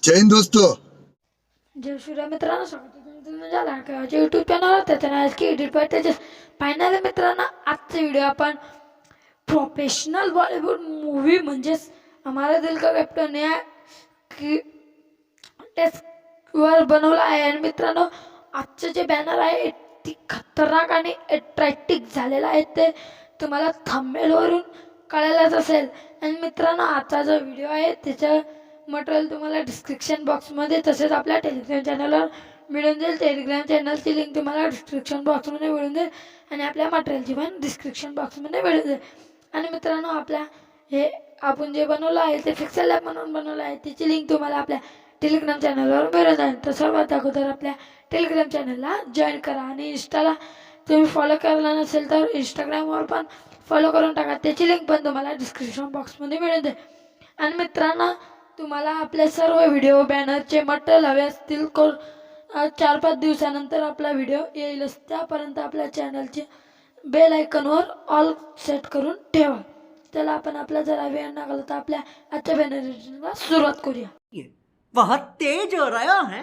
जय हिंद दोस्तों। जय श्रीराम मित्रांनो, स्वागत आहे तुमचं झाला का यूट्यूब चॅनल त्याचं नाव की एडिट बाय त्याच्यास फायनल मित्रांनो, आजचा व्हिडिओ आपण प्रोफेशनल बॉलीवुड मूवी म्हणजेच हमारा दिल का कॅप्टन या की टेस्टवर बनवला आहे. आणि मित्रांनो, आजचं जे बॅनर आहे ती खतरनाक आणि अट्रॅक्टिव्ह झालेला आहे, ते तुम्हाला थंबनेलवरून कळायलाच असेल. आणि मित्रांनो, आजचा जो व्हिडिओ आहे त्याचं मटेरियल तुम्हाला डिस्क्रिप्शन बॉक्समध्ये तसेच आपल्या टेलिग्राम चॅनलवर मिळून जाईल. टेलिग्राम चॅनलची लिंक तुम्हाला डिस्क्रिप्शन बॉक्समध्ये मिळून जाईल आणि आपल्या मटेरियलची पण डिस्क्रिप्शन बॉक्समध्ये मिळून जाईल. आणि मित्रांनो, आपल्या हे आपण जे बनवलं आहे ते पिक्सेल लॅब म्हणून बनवलं आहे, त्याची लिंक तुम्हाला आपल्या टेलिग्राम चॅनलवर मिळून जाईल. तर सर्वात अगोदर आपल्या टेलिग्राम चॅनलला जॉईन करा आणि इंस्टाला तुम्ही फॉलो केला नसेल तर इंस्टाग्रामवर पण फॉलो करून टाका, त्याची लिंक पण तुम्हाला डिस्क्रिप्शन बॉक्समध्ये मिळून जाईल. आणि मित्रांनो, तुम्हाला आपले सर्व व्हिडिओ बॅनरचे मटेरियल हवे असतील 4-5 दिवसानंतर आपला व्हिडिओ येईलच. त्यापर्यंत आपल्या चॅनलचे बेल आयकॉनवर ऑल सेट करून ठेवा. त्याला आपण आपला जरा वेळ न घालवता आपल्या आजच्या बॅनर सुरुवात करूया. बहुत तेज हो रहा है.